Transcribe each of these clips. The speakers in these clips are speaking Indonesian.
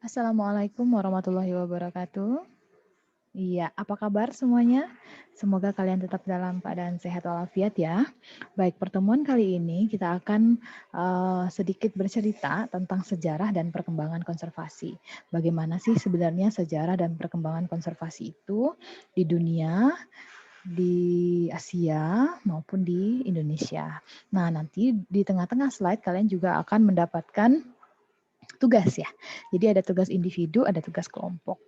Assalamualaikum warahmatullahi wabarakatuh. Iya, apa kabar semuanya? Semoga kalian tetap dalam keadaan sehat walafiat ya. Baik, pertemuan kali ini kita akan sedikit bercerita tentang sejarah dan perkembangan konservasi. Bagaimana sih sebenarnya sejarah dan perkembangan konservasi itu di dunia, di Asia maupun di Indonesia. Nah, nanti di tengah-tengah slide kalian juga akan mendapatkan tugas ya. Jadi ada tugas individu, ada tugas kelompok.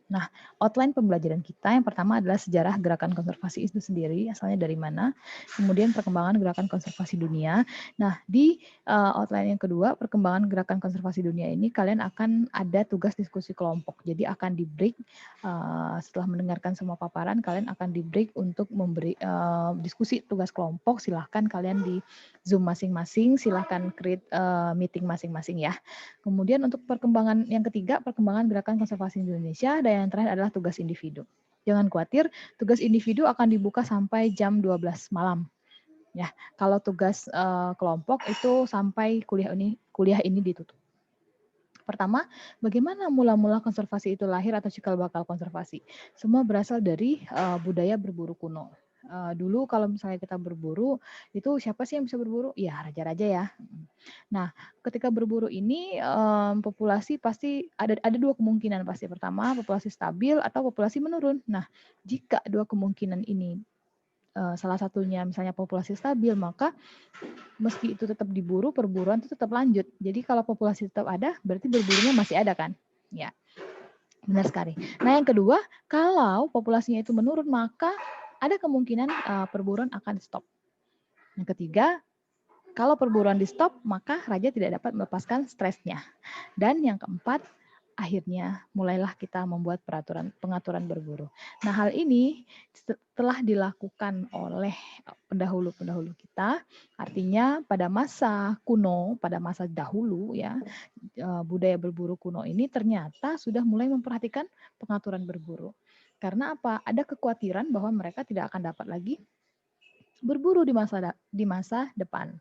Nah, outline pembelajaran kita yang pertama adalah sejarah gerakan konservasi itu sendiri, asalnya dari mana, kemudian perkembangan gerakan konservasi dunia. Nah, di outline yang kedua, perkembangan gerakan konservasi dunia ini kalian akan ada tugas diskusi kelompok. Jadi akan di-break setelah mendengarkan semua paparan, kalian akan di-break untuk memberi diskusi tugas kelompok. Silahkan kalian di Zoom masing-masing, silahkan create meeting masing-masing ya. Kemudian untuk perkembangan yang ketiga, perkembangan gerakan konservasi Indonesia, dan yang terakhir adalah tugas individu. Jangan khawatir, tugas individu akan dibuka sampai jam 12 malam. Ya, kalau tugas kelompok itu sampai kuliah ini ditutup. Pertama, bagaimana mula-mula konservasi itu lahir atau cikal bakal konservasi? Semua berasal dari budaya berburu kuno. Dulu kalau misalnya kita berburu, itu siapa sih yang bisa berburu? Ya, raja-raja ya. Nah, ketika berburu ini populasi pasti ada dua kemungkinan pasti. Pertama, populasi stabil atau populasi menurun. Nah, jika dua kemungkinan ini salah satunya misalnya populasi stabil, maka meski itu tetap diburu, perburuan itu tetap lanjut. Jadi kalau populasi tetap ada, berarti berburunya masih ada kan? Ya, benar sekali. Nah, yang kedua, kalau populasinya itu menurun, maka ada kemungkinan perburuan akan stop. Yang ketiga, kalau perburuan di stop, maka raja tidak dapat melepaskan stresnya. Dan yang keempat, akhirnya mulailah kita membuat pengaturan berburu. Nah, hal ini telah dilakukan oleh pendahulu-pendahulu kita. Artinya pada masa kuno, pada masa dahulu ya, budaya berburu kuno ini ternyata sudah mulai memperhatikan pengaturan berburu. Karena apa? Ada kekhawatiran bahwa mereka tidak akan dapat lagi berburu di masa depan.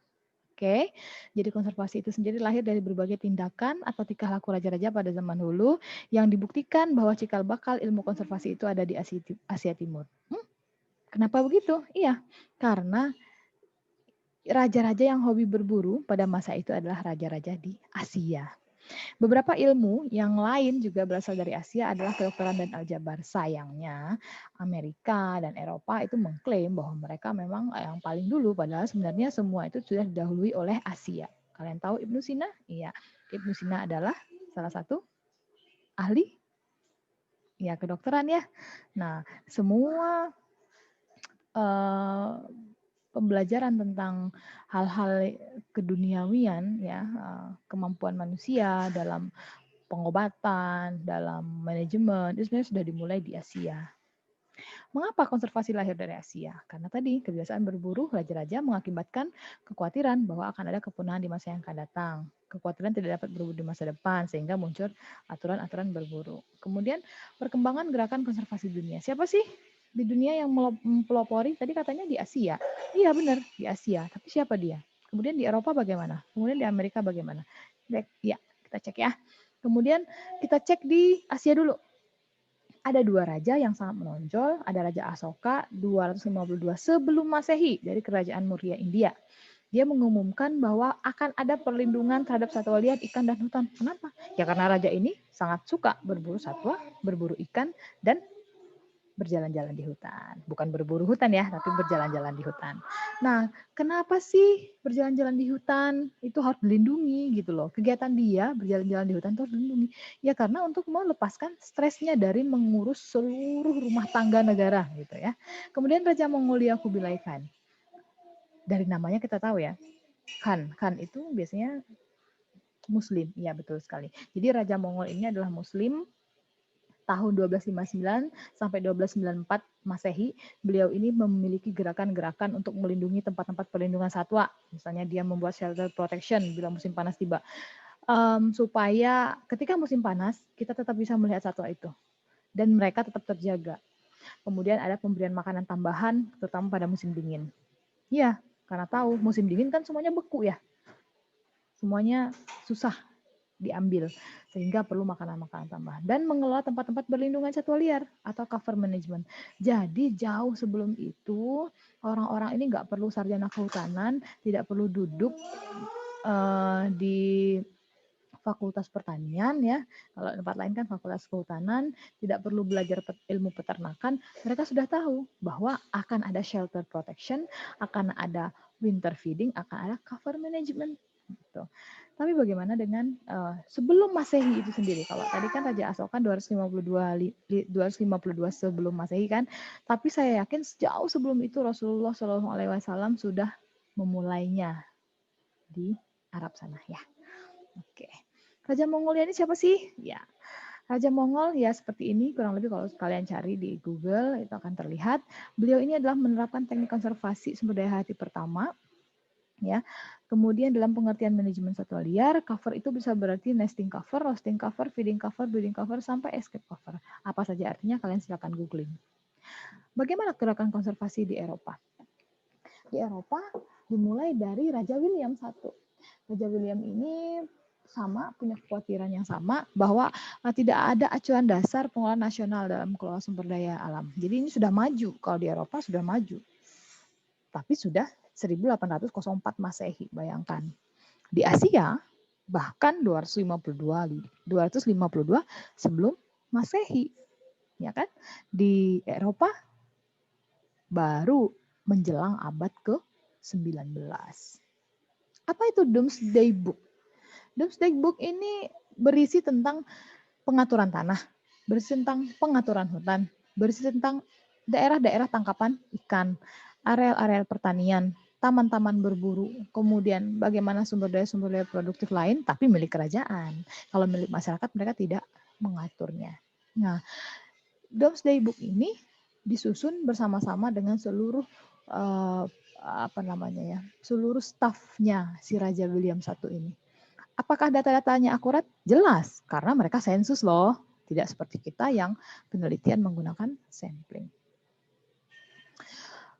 Oke, jadi konservasi itu sendiri lahir dari berbagai tindakan atau tingkah laku raja-raja pada zaman dulu yang dibuktikan bahwa cikal bakal ilmu konservasi itu ada di Asia Timur. Kenapa begitu? Iya, karena raja-raja yang hobi berburu pada masa itu adalah raja-raja di Asia. Beberapa ilmu yang lain juga berasal dari Asia adalah kedokteran dan aljabar. Sayangnya Amerika dan Eropa itu mengklaim bahwa mereka memang yang paling dulu, padahal sebenarnya semua itu sudah didahului oleh Asia. Kalian tahu Ibnu Sina? Iya, Ibnu Sina adalah salah satu ahli ya kedokteran ya. Nah, semua uh, pembelajaran tentang hal-hal keduniawian ya, kemampuan manusia dalam pengobatan, dalam manajemen, itu sebenarnya sudah dimulai di Asia. Mengapa konservasi lahir dari Asia? Karena tadi kebiasaan berburu raja-raja mengakibatkan kekhawatiran bahwa akan ada kepunahan di masa yang akan datang. Kekhawatiran tidak dapat berburu di masa depan, sehingga muncul aturan-aturan berburu. Kemudian perkembangan gerakan konservasi dunia. Siapa sih di dunia yang mempelopori? Tadi katanya di Asia. Iya benar, di Asia. Tapi siapa dia? Kemudian di Eropa bagaimana? Kemudian di Amerika bagaimana? Ya, kita cek ya. Kemudian kita cek di Asia dulu. Ada dua raja yang sangat menonjol, ada Raja Asoka 252 sebelum Masehi dari Kerajaan Maurya India. Dia mengumumkan bahwa akan ada perlindungan terhadap satwa liar, ikan, dan hutan. Kenapa? Ya karena raja ini sangat suka berburu satwa, berburu ikan, dan berjalan-jalan di hutan. Bukan berburu hutan ya, tapi berjalan-jalan di hutan. Nah, kenapa sih berjalan-jalan di hutan itu harus dilindungi gitu loh. Kegiatan dia berjalan-jalan di hutan itu harus dilindungi. Ya karena untuk melepaskan stresnya dari mengurus seluruh rumah tangga negara gitu ya. Kemudian Raja Mongolia Kubilai Khan. Dari namanya kita tahu ya, Khan. Khan itu biasanya Muslim. Iya betul sekali. Jadi Raja Mongol ini adalah Muslim tahun 1259 sampai 1294 Masehi, beliau ini memiliki gerakan-gerakan untuk melindungi tempat-tempat perlindungan satwa. Misalnya dia membuat shelter protection bila musim panas tiba. Supaya ketika musim panas, kita tetap bisa melihat satwa itu. Dan mereka tetap terjaga. Kemudian ada pemberian makanan tambahan, terutama pada musim dingin. Ya, karena tahu musim dingin kan semuanya beku ya. Semuanya susah diambil sehingga perlu makanan-makanan tambahan dan mengelola tempat-tempat berlindungan satwa liar atau cover management. Jadi jauh sebelum itu orang-orang ini nggak perlu sarjana kehutanan, tidak perlu duduk di Fakultas Pertanian ya. Kalau tempat lain kan Fakultas Kehutanan, tidak perlu belajar ilmu peternakan, mereka sudah tahu bahwa akan ada shelter protection, akan ada winter feeding, akan ada cover management gitu. Tapi bagaimana dengan sebelum Masehi itu sendiri? Kalau tadi kan Raja Asoka 252 sebelum Masehi kan, tapi saya yakin jauh sebelum itu Rasulullah SAW sudah memulainya di Arab sana ya. Oke. Raja Mongolia ini siapa sih? Ya. Raja Mongol ya seperti ini kurang lebih kalau kalian cari di Google itu akan terlihat. Beliau ini adalah menerapkan teknik konservasi sumber daya hayati pertama ya. Kemudian dalam pengertian manajemen satwa liar, cover itu bisa berarti nesting cover, roasting cover, feeding cover, breeding cover sampai escape cover. Apa saja artinya kalian silakan googling. Bagaimana gerakan konservasi di Eropa? Di Eropa dimulai dari Raja William I. Raja William ini punya kekhawatiran yang sama bahwa tidak ada acuan dasar pengelolaan nasional dalam mengelola sumber daya alam. Jadi ini sudah maju, kalau di Eropa sudah maju. Tapi sudah 1804 Masehi, bayangkan. Di Asia bahkan 252 sebelum Masehi. Ya kan? Di Eropa baru menjelang abad ke-19. Apa itu Domesday Book? Domesday Book ini berisi tentang pengaturan tanah, berisi tentang pengaturan hutan, berisi tentang daerah-daerah tangkapan ikan, areal-areal pertanian, taman-taman berburu, kemudian bagaimana sumber daya produktif lain, tapi milik kerajaan. Kalau milik masyarakat mereka tidak mengaturnya. Nah, Domesday Book ini disusun bersama-sama dengan seluruh seluruh stafnya si Raja William I ini. Apakah data-datanya akurat? Jelas, karena mereka sensus loh. Tidak seperti kita yang penelitian menggunakan sampling.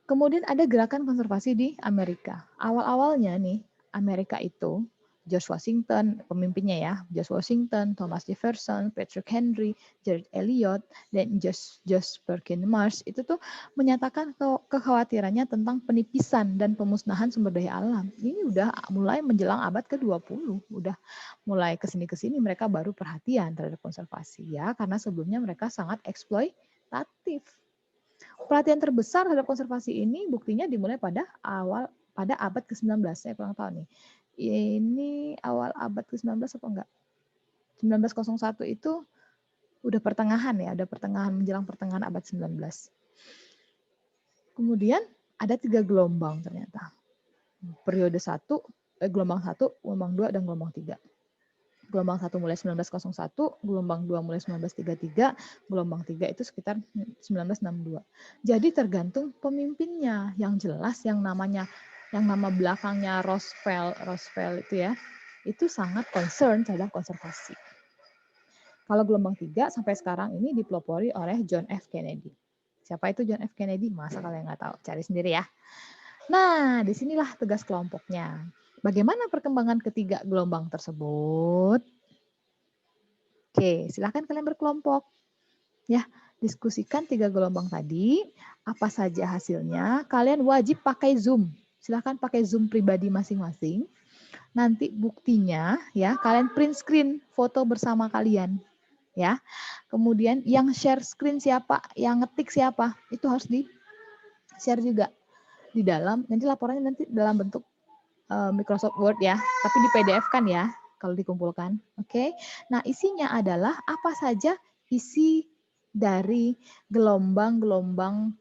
Kemudian ada gerakan konservasi di Amerika. Awal-awalnya nih, Amerika itu George Washington, pemimpinnya ya, George Washington, Thomas Jefferson, Patrick Henry, George Eliot, dan George Perkins Marsh itu tuh menyatakan kekhawatirannya tentang penipisan dan pemusnahan sumber daya alam. Ini udah mulai menjelang abad ke-20, udah mulai kesini-kesini mereka baru perhatian terhadap konservasi ya, karena sebelumnya mereka sangat eksploitatif. Perhatian terbesar terhadap konservasi ini buktinya dimulai pada abad ke-19. Saya kurang tahu nih. Ini awal abad ke-19 apa enggak? 1901 itu udah pertengahan ya, udah pertengahan menjelang pertengahan abad 19. Kemudian ada 3 gelombang ternyata. Periode 1, gelombang 1, gelombang 2 dan gelombang 3. Gelombang 1 mulai 1901, gelombang 2 mulai 1933, gelombang 3 itu sekitar 1962. Jadi tergantung pemimpinnya. Yang jelas yang nama belakangnya Roosevelt itu ya, itu sangat concern terhadap konservasi. Kalau gelombang 3 sampai sekarang ini dipelopori oleh John F. Kennedy. Siapa itu John F. Kennedy? Masa kalian nggak tahu? Cari sendiri ya. Nah, disinilah tugas kelompoknya. Bagaimana perkembangan ketiga gelombang tersebut? Oke, silakan kalian berkelompok. Ya, diskusikan 3 gelombang tadi. Apa saja hasilnya? Kalian wajib pakai Zoom. Silakan pakai Zoom pribadi masing-masing. Nanti buktinya ya, kalian print screen foto bersama kalian. Ya. Kemudian yang share screen siapa, yang ngetik siapa, itu harus di-share juga di dalam. Nanti laporannya nanti dalam bentuk Microsoft Word ya, tapi di PDF kan ya kalau dikumpulkan. Oke. Nah, isinya adalah apa saja isi dari gelombang-gelombang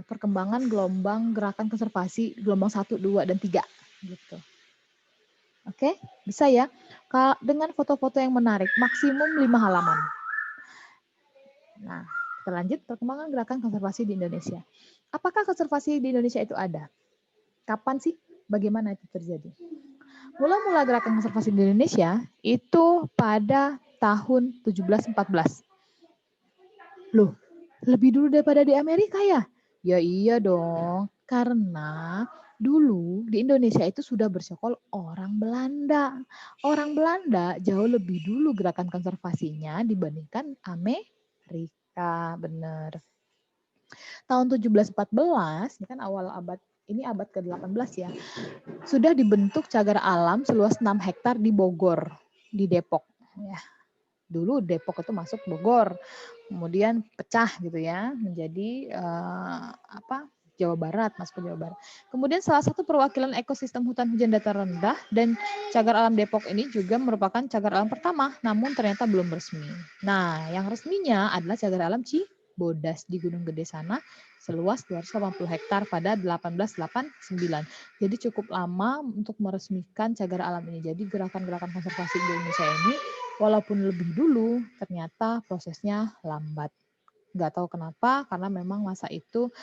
perkembangan gelombang gerakan konservasi gelombang 1, 2 dan 3 gitu. Oke, bisa ya. Dengan foto-foto yang menarik, maksimum 5 halaman. Nah, kita lanjut perkembangan gerakan konservasi di Indonesia. Apakah konservasi di Indonesia itu ada? Kapan sih? Bagaimana itu terjadi? Mula-mula gerakan konservasi di Indonesia itu pada tahun 1714. Loh, lebih dulu daripada di Amerika ya? Ya iya dong, karena Dulu di Indonesia itu sudah bersekol orang Belanda. Orang Belanda jauh lebih dulu gerakan konservasinya dibandingkan Amerika, bener. Tahun 1714, ini kan awal abad, ini abad ke-18 ya, sudah dibentuk cagar alam seluas 6 hektar di Bogor, di Depok. Ya, dulu Depok itu masuk Bogor, kemudian pecah gitu ya menjadi Jawa Barat, masuk ke Jawa Barat. Kemudian salah satu perwakilan ekosistem hutan hujan datar rendah dan cagar alam Depok ini juga merupakan cagar alam pertama, namun ternyata belum resmi. Nah, yang resminya adalah cagar alam Cibodas di Gunung Gede sana seluas 280 hektar pada 1889. Jadi cukup lama untuk meresmikan cagar alam ini. Jadi gerakan-gerakan konservasi Indonesia ini walaupun lebih dulu, ternyata prosesnya lambat. Nggak tahu kenapa, karena memang masa itu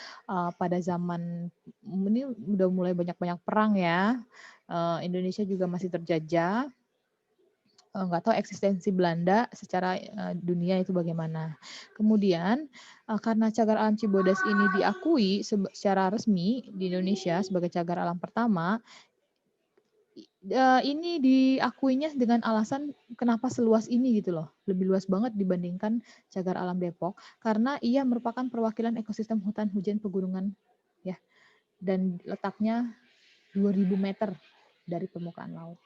pada zaman ini udah mulai banyak-banyak perang ya. Indonesia juga masih terjajah. Nggak tahu eksistensi Belanda secara dunia itu bagaimana. Kemudian karena cagar alam Cibodas ini diakui secara resmi di Indonesia sebagai cagar alam pertama, ini diakuinya dengan alasan kenapa seluas ini gitu loh, lebih luas banget dibandingkan cagar alam Depok, karena ia merupakan perwakilan ekosistem hutan hujan pegunungan ya, dan letaknya 2000 meter dari permukaan laut.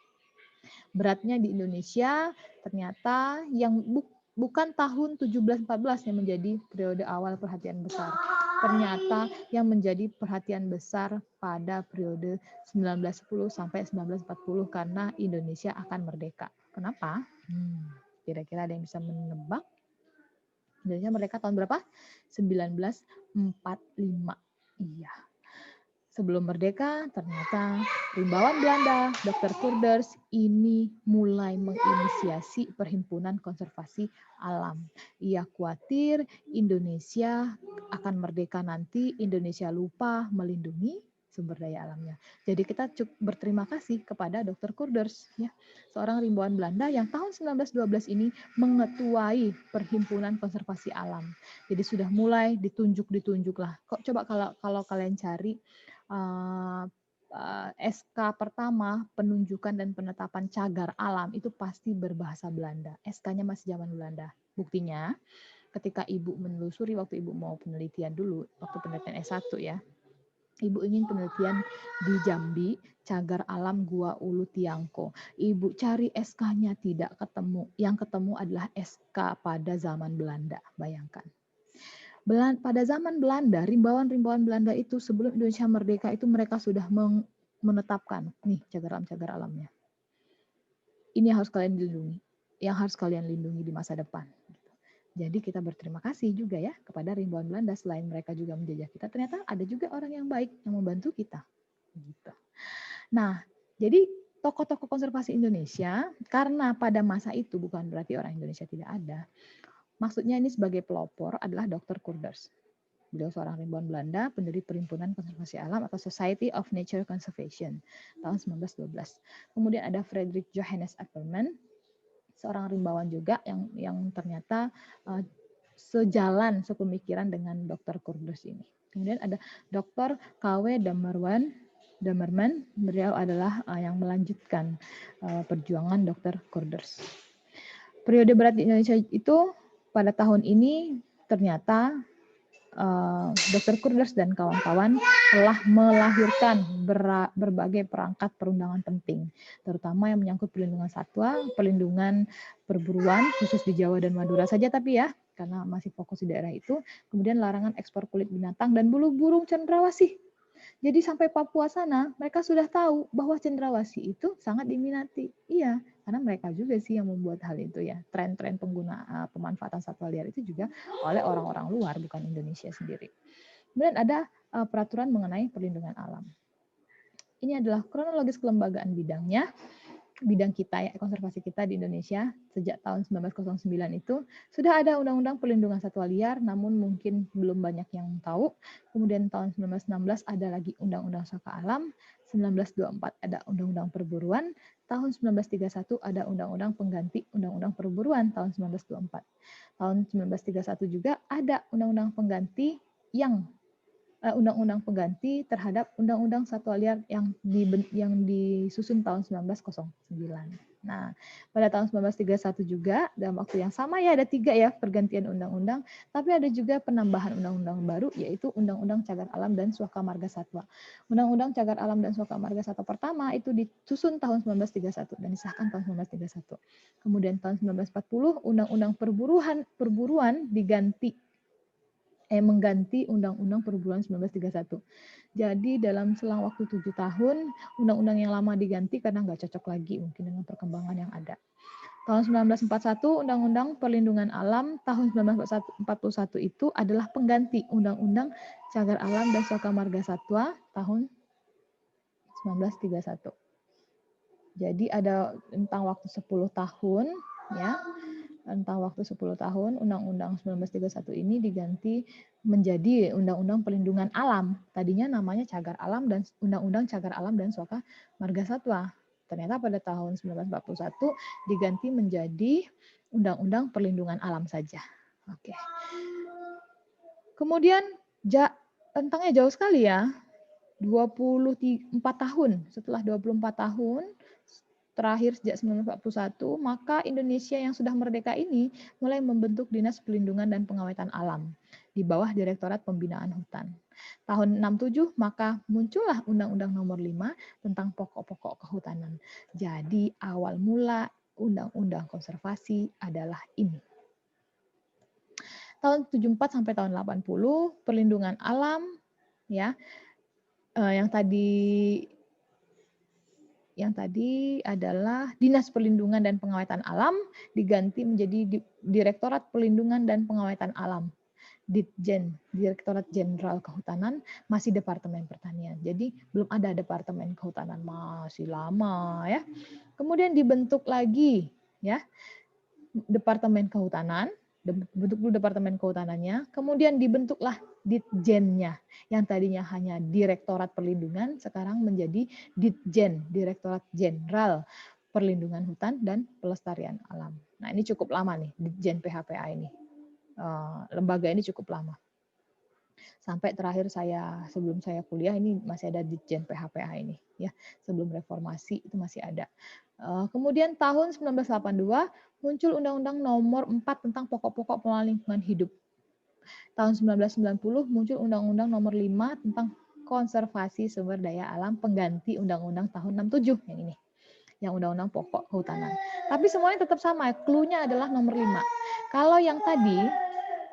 Beratnya di Indonesia ternyata yang bukan tahun 1714 yang menjadi periode awal perhatian besar. Ternyata yang menjadi perhatian besar pada periode 1910 sampai 1940 karena Indonesia akan merdeka. Kenapa? Kira-kira ada yang bisa menebak? Indonesia merdeka tahun berapa? 1945. Iya. Sebelum merdeka, ternyata rimbawan Belanda, Dr. Kurders, ini mulai menginisiasi perhimpunan konservasi alam. Ia khawatir Indonesia akan merdeka nanti, Indonesia lupa melindungi sumber daya alamnya. Jadi kita berterima kasih kepada Dr. Kurders, ya, seorang rimbawan Belanda yang tahun 1912 ini mengetuai perhimpunan konservasi alam. Jadi sudah mulai ditunjuk lah. Kok coba kalau kalian cari SK pertama penunjukan dan penetapan cagar alam itu pasti berbahasa Belanda. SK-nya masih zaman Belanda. Buktinya ketika ibu menelusuri waktu ibu mau penelitian dulu, waktu penelitian S1 ya. Ibu ingin penelitian di Jambi, cagar alam Gua Ulu Tiangko. Ibu cari SK-nya tidak ketemu. Yang ketemu adalah SK pada zaman Belanda. Bayangkan. Pada zaman Belanda, rimbawan-rimbawan Belanda itu sebelum Indonesia merdeka itu mereka sudah menetapkan nih cagar alamnya. Ini yang harus kalian lindungi, yang harus kalian lindungi di masa depan. Jadi kita berterima kasih juga ya kepada rimbawan Belanda, selain mereka juga menjajah kita, ternyata ada juga orang yang baik yang membantu kita. Gitu. Nah, jadi tokoh-tokoh konservasi Indonesia, karena pada masa itu bukan berarti orang Indonesia tidak ada, maksudnya ini sebagai pelopor adalah Dr. Kurders. Beliau seorang rimbawan Belanda, pendiri Perhimpunan Konservasi Alam atau Society of Nature Conservation tahun 1912. Kemudian ada Frederick Johannes Appelman, seorang rimbawan juga yang ternyata sejalan sepemikiran dengan Dr. Kurders ini. Kemudian ada Dr. K.W. Damerman, beliau adalah yang melanjutkan perjuangan Dr. Kurders. Periode berat di Indonesia itu pada tahun ini ternyata Dr. Kurders dan kawan-kawan telah melahirkan berbagai perangkat perundangan penting, terutama yang menyangkut perlindungan satwa, perlindungan perburuan, khusus di Jawa dan Madura saja tapi ya, karena masih fokus di daerah itu, kemudian larangan ekspor kulit binatang dan bulu burung cendrawasih. Jadi sampai Papua sana, mereka sudah tahu bahwa cendrawasih itu sangat diminati. Iya, karena mereka juga sih yang membuat hal itu ya. Tren-tren pemanfaatan satwa liar itu juga oleh orang-orang luar, bukan Indonesia sendiri. Kemudian ada peraturan mengenai perlindungan alam. Ini adalah kronologis kelembagaan bidangnya. Bidang kita ya, konservasi kita di Indonesia sejak tahun 1909 itu sudah ada Undang-Undang Perlindungan Satwa Liar, namun mungkin belum banyak yang tahu. Kemudian tahun 1916 ada lagi Undang-Undang Saka Alam, 1924 ada Undang-Undang Perburuan, tahun 1931 ada Undang-Undang Pengganti Undang-Undang Perburuan tahun 1924. Tahun 1931 juga ada Undang-Undang Pengganti yang undang-undang pengganti terhadap undang-undang satwa liar yang disusun tahun 1909. Nah, pada tahun 1931 juga dalam waktu yang sama ya ada 3 ya pergantian undang-undang, tapi ada juga penambahan undang-undang baru yaitu Undang-Undang Cagar Alam dan Suaka Marga Satwa. Undang-Undang Cagar Alam dan Suaka Marga Satwa pertama itu disusun tahun 1931 dan disahkan tahun 1931. Kemudian tahun 1940 Undang-Undang Perburuan mengganti Undang-Undang Perburuan 1931. Jadi dalam selang waktu 7 tahun, undang-undang yang lama diganti karena nggak cocok lagi mungkin dengan perkembangan yang ada. Tahun 1941, Undang-Undang Perlindungan Alam tahun 1941 itu adalah pengganti Undang-Undang Cagar Alam dan Suaka Marga Satwa tahun 1931. Jadi ada rentang waktu 10 tahun ya. Rentang waktu 10 tahun Undang-Undang 1931 ini diganti menjadi Undang-Undang Perlindungan Alam. Tadinya namanya Cagar Alam dan Undang-Undang Cagar Alam dan Suaka Marga Satwa. Ternyata pada tahun 1941 diganti menjadi Undang-Undang Perlindungan Alam saja. Oke. Kemudian rentangnya jauh sekali ya. 24 tahun. Setelah 24 tahun terakhir sejak 1941, maka Indonesia yang sudah merdeka ini mulai membentuk Dinas Pelindungan dan Pengawetan Alam di bawah Direktorat Pembinaan Hutan. Tahun 67 maka muncullah Undang-Undang Nomor 5 tentang pokok-pokok kehutanan. Jadi awal mula Undang-Undang Konservasi adalah ini. Tahun 74 sampai tahun 80 perlindungan alam ya. Yang tadi adalah Dinas Perlindungan dan Pengawetan Alam diganti menjadi Direktorat Perlindungan dan Pengawetan Alam. Ditjen, Direktorat Jenderal Kehutanan, masih Departemen Pertanian. Jadi belum ada Departemen Kehutanan, masih lama ya. Kemudian dibentuk lagi ya Departemen Kehutanan, bentuk dulu Departemen Kehutanannya, kemudian dibentuklah Ditjennya, yang tadinya hanya Direktorat Perlindungan, sekarang menjadi Ditjen, Direktorat Jenderal Perlindungan Hutan dan Pelestarian Alam. Nah ini cukup lama nih, Ditjen PHPA ini. Lembaga ini cukup lama. Sampai terakhir sebelum saya kuliah ini masih ada Ditjen PHPA ini. Ya, sebelum reformasi itu masih ada. Kemudian tahun 1982 muncul Undang-Undang Nomor 4 tentang pokok-pokok pengelolaan lingkungan hidup. Tahun 1990 muncul Undang-Undang Nomor 5 tentang konservasi sumber daya alam pengganti Undang-Undang tahun 67 yang ini. Yang Undang-Undang Pokok Kehutanan. Tapi semuanya tetap sama, clue-nya adalah nomor 5. Kalau yang tadi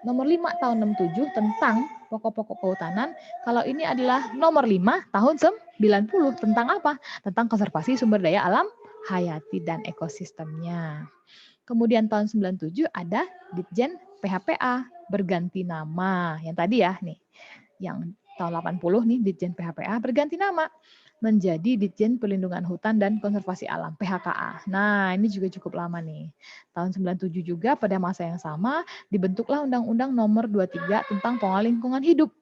nomor 5 tahun 67 tentang pokok-pokok kehutanan, kalau ini adalah nomor 5 tahun 90 tentang apa? Tentang konservasi sumber daya alam hayati dan ekosistemnya. Kemudian tahun 97 ada Ditjen PHPA berganti nama. Yang tadi ya nih. Yang tahun 80 nih Ditjen PHPA berganti nama menjadi Ditjen Perlindungan Hutan dan Konservasi Alam (PHKA). Nah, ini juga cukup lama nih. Tahun 97 juga pada masa yang sama dibentuklah Undang-Undang Nomor 23 tentang Pengelolaan Lingkungan Hidup.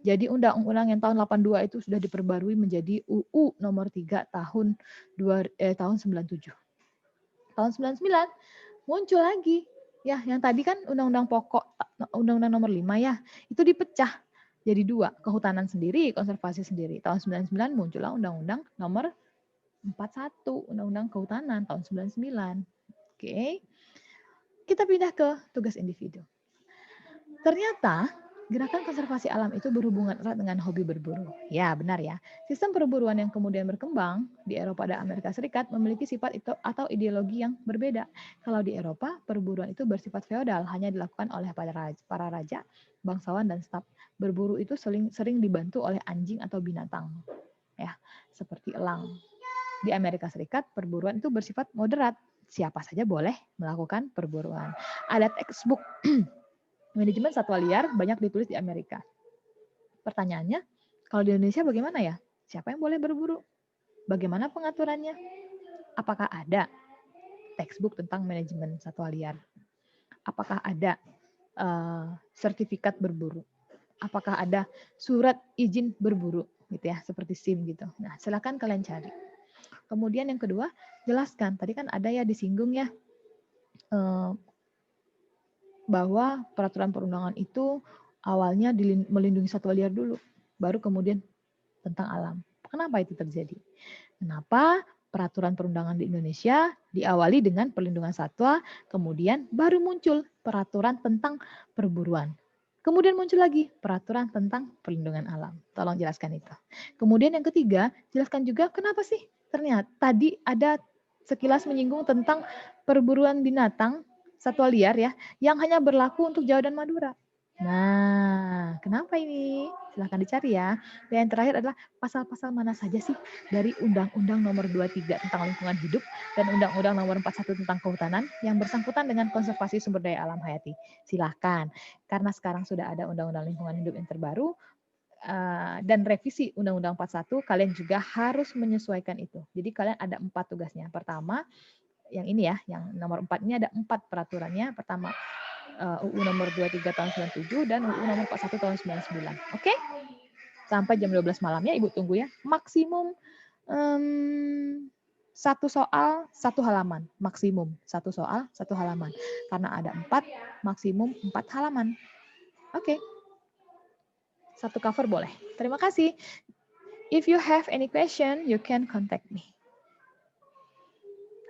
Jadi undang-undang yang tahun 82 itu sudah diperbarui menjadi UU Nomor 3 tahun 97. Tahun 99 muncul lagi. Ya, yang tadi kan undang-undang pokok, undang-undang nomor 5 ya, itu dipecah jadi 2, kehutanan sendiri, konservasi sendiri. Tahun 99 muncullah undang-undang nomor 41, undang-undang kehutanan tahun 99. Oke. Kita pindah ke tugas individu. Ternyata gerakan konservasi alam itu berhubungan erat dengan hobi berburu. Ya, benar ya. Sistem perburuan yang kemudian berkembang di Eropa dan Amerika Serikat memiliki sifat itu atau ideologi yang berbeda. Kalau di Eropa, perburuan itu bersifat feodal, hanya dilakukan oleh para raja, bangsawan, dan staf. Berburu itu sering dibantu oleh anjing atau binatang, ya, seperti elang. Di Amerika Serikat, perburuan itu bersifat moderat. Siapa saja boleh melakukan perburuan. Ada textbook manajemen satwa liar banyak ditulis di Amerika. Pertanyaannya, kalau di Indonesia bagaimana ya? Siapa yang boleh berburu? Bagaimana pengaturannya? Apakah ada textbook tentang manajemen satwa liar? Apakah ada sertifikat berburu? Apakah ada surat izin berburu gitu ya, seperti SIM gitu. Nah, silakan kalian cari. Kemudian yang kedua, jelaskan. Tadi kan ada ya disinggung ya bahwa peraturan perundangan itu awalnya melindungi satwa liar dulu. baru kemudian tentang alam. Kenapa itu terjadi? Kenapa peraturan perundangan di Indonesia diawali dengan perlindungan satwa, kemudian baru muncul peraturan tentang perburuan. Kemudian muncul lagi peraturan tentang perlindungan alam. Tolong jelaskan itu. Kemudian yang ketiga, jelaskan juga kenapa sih ternyata tadi ada sekilas menyinggung tentang perburuan binatang satwa liar ya, yang hanya berlaku untuk Jawa dan Madura. Nah, kenapa ini? Silahkan dicari ya. Dan yang terakhir adalah pasal-pasal mana saja sih dari Undang-Undang Nomor 23 tentang Lingkungan Hidup dan Undang-Undang Nomor 41 tentang Kehutanan yang bersangkutan dengan konservasi sumber daya alam hayati. Silahkan, karena sekarang sudah ada Undang-Undang Lingkungan Hidup yang terbaru dan revisi Undang-Undang 41, kalian juga harus menyesuaikan itu. Jadi kalian ada 4 tugasnya. Pertama, yang ini ya, yang nomor 4 ini ada 4 peraturannya. Pertama, UU nomor 23 tahun 97 dan UU nomor 41 tahun 99. Oke? Sampai jam 12 malamnya Ibu tunggu ya. Maksimum satu soal, satu halaman. Maksimum satu soal, satu halaman. Karena ada 4, maksimum 4 halaman. Oke. Satu cover boleh. Terima kasih. If you have any question, you can contact me.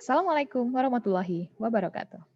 Assalamualaikum warahmatullahi wabarakatuh.